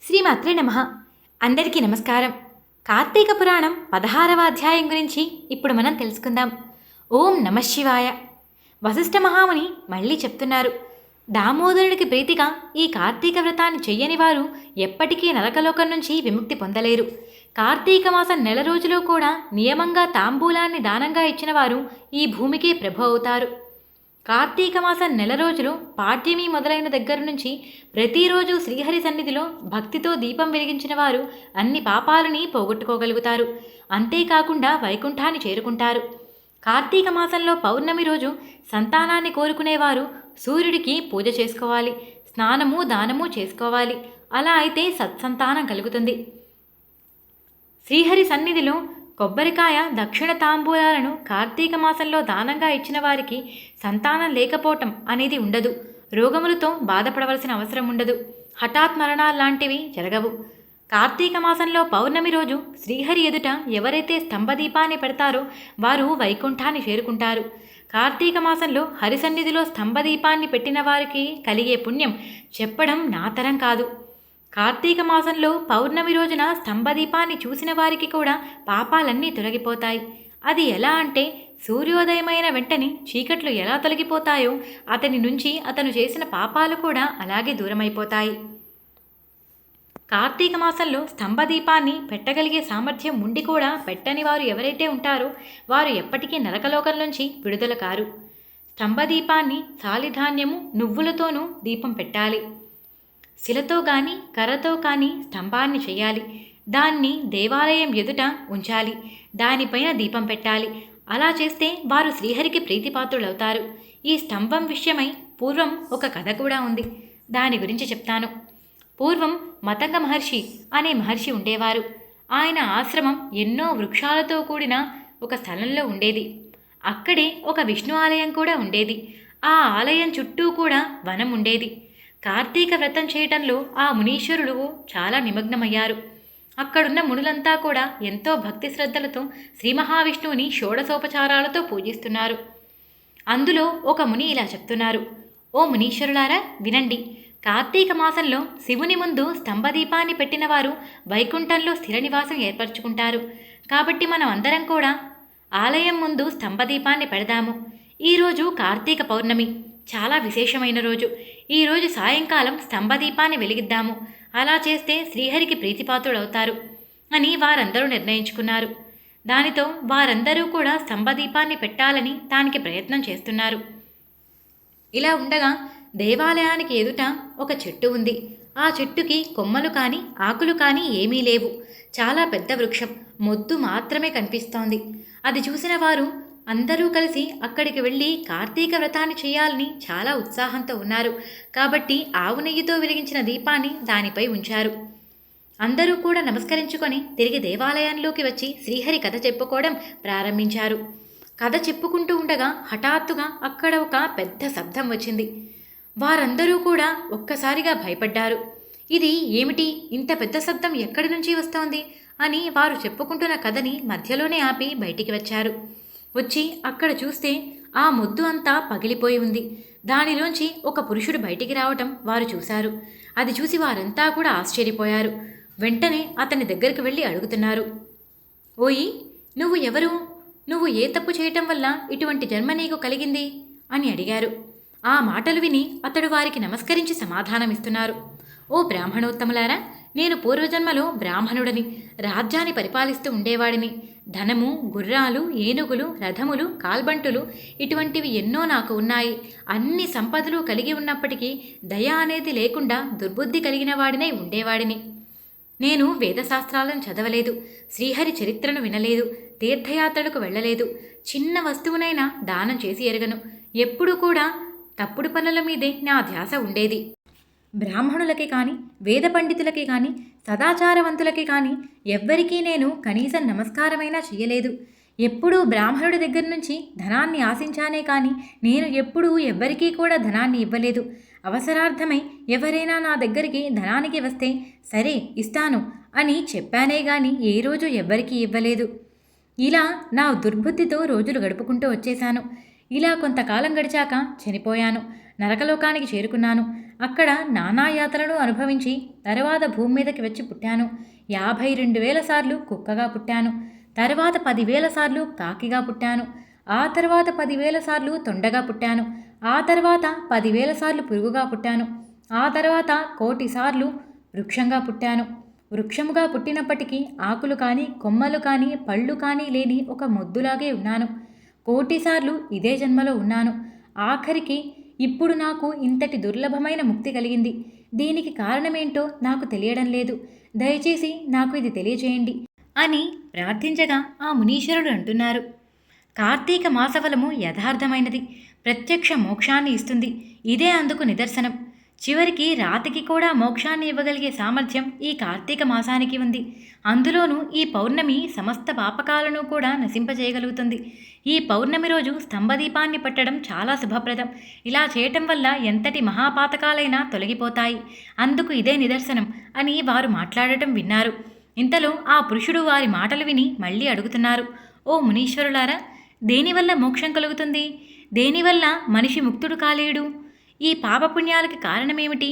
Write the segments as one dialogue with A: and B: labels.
A: శ్రీమాత్రే నమః. అందరికీ నమస్కారం. కార్తీక పురాణం 16వ అధ్యాయం గురించి ఇప్పుడు మనం తెలుసుకుందాం. ఓం నమః శివాయ. వశిష్ఠ మహాముని మళ్ళీ చెప్తున్నారు, దామోదరుడికి ప్రీతిగా ఈ కార్తీక వ్రతాన్ని చెయ్యని వారు ఎప్పటికీ నరకలోకం నుంచి విముక్తి పొందలేరు. కార్తీక మాసం నెల రోజులు కూడా నియమంగా తాంబూలాన్ని దానంగా ఇచ్చిన వారు ఈ భూమికే ప్రభు అవుతారు. కార్తీక మాసం నెల రోజులు పాడ్యమి మొదలైన దగ్గర నుంచి ప్రతిరోజు శ్రీహరి సన్నిధిలో భక్తితో దీపం వెలిగించిన వారు అన్ని పాపాలని పోగొట్టుకోగలుగుతారు. అంతేకాకుండా వైకుంఠాన్ని చేరుకుంటారు. కార్తీక మాసంలో పౌర్ణమి రోజు సంతానాన్ని కోరుకునేవారు సూర్యుడికి పూజ చేసుకోవాలి, స్నానము దానము చేసుకోవాలి. అలా అయితే సత్సంతానం కలుగుతుంది. శ్రీహరి సన్నిధిలో కొబ్బరికాయ దక్షిణ తాంబూలాలను కార్తీక మాసంలో దానంగా ఇచ్చిన వారికి సంతానం లేకపోవటం అనేది ఉండదు. రోగములతో బాధపడవలసిన అవసరం ఉండదు. హఠాత్ మరణాల్లాంటివి జరగవు. కార్తీక మాసంలో పౌర్ణమి రోజు శ్రీహరి ఎదుట ఎవరైతే స్తంభదీపాన్ని పెడతారో వారు వైకుంఠాన్ని చేరుకుంటారు. కార్తీక మాసంలో హరిసన్నిధిలో స్తంభదీపాన్ని పెట్టిన వారికి కలిగే పుణ్యం చెప్పడం నాతరం కాదు. కార్తీక మాసంలో పౌర్ణమి రోజున స్తంభదీపాన్ని చూసిన వారికి కూడా పాపాలన్నీ తొలగిపోతాయి. అది ఎలా అంటే, సూర్యోదయమైన వెంటనే చీకట్లు ఎలా తొలగిపోతాయో అతని నుంచి అతను చేసిన పాపాలు కూడా అలాగే దూరమైపోతాయి. కార్తీక మాసంలో స్తంభదీపాన్ని పెట్టగలిగే సామర్థ్యం ఉండి కూడా పెట్టని వారు ఎవరైతే ఉంటారో వారు ఎప్పటికీ నరకలోకం నుంచి విడుదల కారు. స్తంభదీపాన్ని సాలిధాన్యము నువ్వులతోనూ దీపం పెట్టాలి. శిలతో కానీ కర్రతో కానీ స్తంభాన్ని చేయాలి. దాన్ని దేవాలయం ఎదుట ఉంచాలి. దానిపైన దీపం పెట్టాలి. అలా చేస్తే వారు శ్రీహరికి ప్రీతిపాత్రులవుతారు. ఈ స్తంభం విషయమై పూర్వం ఒక కథ కూడా ఉంది. దాని గురించి చెప్తాను. పూర్వం మతంగ మహర్షి అనే మహర్షి ఉండేవారు. ఆయన ఆశ్రమం ఎన్నో వృక్షాలతో కూడిన ఒక స్థలంలో ఉండేది. అక్కడే ఒక విష్ణు ఆలయం కూడా ఉండేది. ఆ ఆలయం చుట్టూ కూడా వనం ఉండేది. కార్తీక వ్రతం చేయటంలో ఆ మునీశ్వరుడు చాలా నిమగ్నమయ్యారు. అక్కడున్న మునులంతా కూడా ఎంతో భక్తి శ్రద్ధలతో శ్రీ మహావిష్ణువుని షోడశోపచారాలతో పూజిస్తున్నారు. అందులో ఒక ముని ఇలా చెప్తున్నారు, ఓ మునీశ్వరులారా వినండి. కార్తీక మాసంలో శివుని ముందు స్తంభదీపాన్ని పెట్టిన వారు వైకుంఠంలో స్థిర నివాసం ఏర్పరచుకుంటారు. కాబట్టి మనం అందరం కూడా ఆలయం ముందు స్తంభదీపాన్ని పెడదాము. ఈరోజు కార్తీక పౌర్ణమి, చాలా విశేషమైన రోజు. ఈరోజు సాయంకాలం స్తంభదీపాన్ని వెలిగిద్దాము. అలా చేస్తే శ్రీహరికి ప్రీతిపాత్రుడవుతారు అని వారందరూ నిర్ణయించుకున్నారు. దానితో వారందరూ కూడా స్తంభదీపాన్ని పెట్టాలని దానికి ప్రయత్నం చేస్తున్నారు. ఇలా ఉండగా దేవాలయానికి ఎదుట ఒక చెట్టు ఉంది. ఆ చెట్టుకి కొమ్మలు కానీ ఆకులు కానీ ఏమీ లేవు. చాలా పెద్ద వృక్షం, మొద్దు మాత్రమే కనిపిస్తోంది. అది చూసిన వారు అందరూ కలిసి అక్కడికి వెళ్ళి కార్తీక వ్రతాన్ని చేయాలని చాలా ఉత్సాహంతో ఉన్నారు. కాబట్టి ఆవు నెయ్యితో వెలిగించిన దీపాన్ని దానిపై ఉంచారు. అందరూ కూడా నమస్కరించుకొని తిరిగి దేవాలయంలోకి వచ్చి శ్రీహరి కథ చెప్పుకోవడం ప్రారంభించారు. కథ చెప్పుకుంటూ ఉండగా హఠాత్తుగా అక్కడ ఒక పెద్ద శబ్దం వచ్చింది. వారందరూ కూడా ఒక్కసారిగా భయపడ్డారు. ఇది ఏమిటి, ఇంత పెద్ద శబ్దం ఎక్కడి నుంచి వస్తోంది అని వారు చెప్పుకుంటున్న కథని మధ్యలోనే ఆపి బయటికి వచ్చారు. వచ్చి అక్కడ చూస్తే ఆ మొద్దు అంతా పగిలిపోయి ఉంది. దానిలోంచి ఒక పురుషుడు బయటికి రావటం వారు చూశారు. అది చూసి వారంతా కూడా ఆశ్చర్యపోయారు. వెంటనే అతని దగ్గరికి వెళ్ళి అడుగుతున్నారు, ఓయి నువ్వు ఎవరు? నువ్వు ఏ తప్పు చేయటం వల్ల ఇటువంటి జన్మ నీకు కలిగింది అని అడిగారు. ఆ మాటలు విని అతడు వారికి నమస్కరించి సమాధానమిస్తున్నారు. ఓ బ్రాహ్మణోత్తములారా, నేను పూర్వజన్మలో బ్రాహ్మణుడని, రాజ్యాన్ని పరిపాలిస్తూ ఉండేవాడిని. ధనము, గుర్రాలు, ఏనుగులు, రథములు, కాల్బంటులు ఇటువంటివి ఎన్నో నాకు ఉన్నాయి. అన్ని సంపదలు కలిగి ఉన్నప్పటికీ దయ అనేది లేకుండా దుర్బుద్ధి కలిగిన వాడినై ఉండేవాడిని. నేను వేదశాస్త్రాలను చదవలేదు, శ్రీహరి చరిత్రను వినలేదు, తీర్థయాత్రలకు వెళ్ళలేదు, చిన్న వస్తువునైనా దానం చేసి ఎరగను. ఎప్పుడూ కూడా తప్పుడు పనుల మీదే నా ధ్యాస ఉండేది. బ్రాహ్మణులకి కానీ, వేద పండితులకి కానీ, సదాచారవంతులకి కానీ ఎవ్వరికీ నేను కనీసం నమస్కారమైనా చేయలేదు. ఎప్పుడూ బ్రాహ్మణుడి దగ్గర నుంచి ధనాన్ని ఆశించానే కానీ నేను ఎప్పుడూ ఎవ్వరికీ కూడా ధనాన్ని ఇవ్వలేదు. అవసరార్థమై ఎవరైనా నా దగ్గరికి ధనానికి వస్తే సరే ఇస్తాను అని చెప్పానే కానీ ఏ రోజు ఎవ్వరికీ ఇవ్వలేదు. ఇలా నా దుర్బుద్ధితో రోజులు గడుపుకుంటూ వచ్చేశాను. ఇలా కొంతకాలం గడిచాక చనిపోయాను. నరకలోకానికి చేరుకున్నాను. అక్కడ నానాయాతనలు అనుభవించి తరువాత భూమి మీదకి వచ్చి పుట్టాను. 52,000 సార్లు కుక్కగా పుట్టాను. తర్వాత 10,000 సార్లు కాకిగా పుట్టాను. ఆ తర్వాత 10,000 సార్లు తొండగా పుట్టాను. ఆ తర్వాత 10,000 సార్లు పురుగుగా పుట్టాను. ఆ తర్వాత 1,000,000 సార్లు వృక్షంగా పుట్టాను. వృక్షముగా పుట్టినప్పటికీ ఆకులు కానీ కొమ్మలు కానీ పళ్ళు కానీ లేని ఒక మొద్దులాగే ఉన్నాను. 1,000,000 సార్లు ఇదే జన్మలో ఉన్నాను. ఆఖరికి ఇప్పుడు నాకు ఇంతటి దుర్లభమైన ముక్తి కలిగింది. దీనికి కారణమేంటో నాకు తెలియడం లేదు. దయచేసి నాకు ఇది తెలియజేయండి అని ప్రార్థించగా ఆ మునీశ్వరుడు అంటున్నారు, కార్తీక మాసఫలము యథార్థమైనది, ప్రత్యక్ష మోక్షాన్ని ఇస్తుంది. ఇదే అందుకు నిదర్శనం. చివరికి రాతికి కూడా మోక్షాన్ని ఇవ్వగలిగే సామర్థ్యం ఈ కార్తీక మాసానికి ఉంది. అందులోనూ ఈ పౌర్ణమి సమస్త పాపకాలను కూడా నశింపజేయగలుగుతుంది. ఈ పౌర్ణమి రోజు స్తంభదీపాన్ని పట్టడం చాలా శుభప్రదం. ఇలా చేయటం వల్ల ఎంతటి మహాపాతకాలైనా తొలగిపోతాయి. అందుకు ఇదే నిదర్శనం అని వారు మాట్లాడటం విన్నారు. ఇంతలో ఆ పురుషుడు వారి మాటలు విని మళ్ళీ అడుగుతున్నారు, ఓ మునీశ్వరులారా, దేనివల్ల మోక్షం కలుగుతుంది? దేనివల్ల మనిషి ముక్తుడు కాలేడు? ఈ పాపపుణ్యాలకి కారణమేమిటి?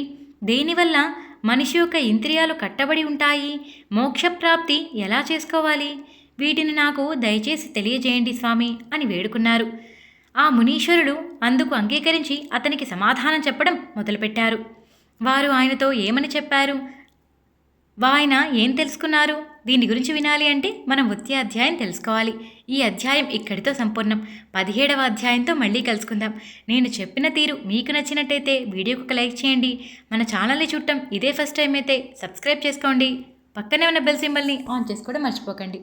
A: దేనివల్ల మనిషి యొక్క ఇంద్రియాలు కట్టబడి ఉంటాయి? మోక్షప్రాప్తి ఎలా చేసుకోవాలి? వీటిని నాకు దయచేసి తెలియజేయండి స్వామి అని వేడుకున్నారు. ఆ మునీశ్వరుడు అందుకు అంగీకరించి అతనికి సమాధానం చెప్పడం మొదలుపెట్టారు. వారు ఆయనతో ఏమని చెప్పారు? ఆయన ఏం తెలుసుకున్నారు? దీని గురించి వినాలి అంటే మనం వచ్చే అధ్యాయం తెలుసుకోవాలి. ఈ అధ్యాయం ఇక్కడితో సంపూర్ణం. 17వ అధ్యాయంతో మళ్ళీ కలుసుకుందాం. నేను చెప్పిన తీరు మీకు నచ్చినట్టయితే వీడియోకి ఒక లైక్ చేయండి. మన ఛానల్ని చూడటం ఇదే ఫస్ట్ టైం అయితే సబ్స్క్రైబ్ చేసుకోండి. పక్కనే ఉన్న బెల్ సింబల్ని ఆన్ చేసుకోవడం మర్చిపోకండి.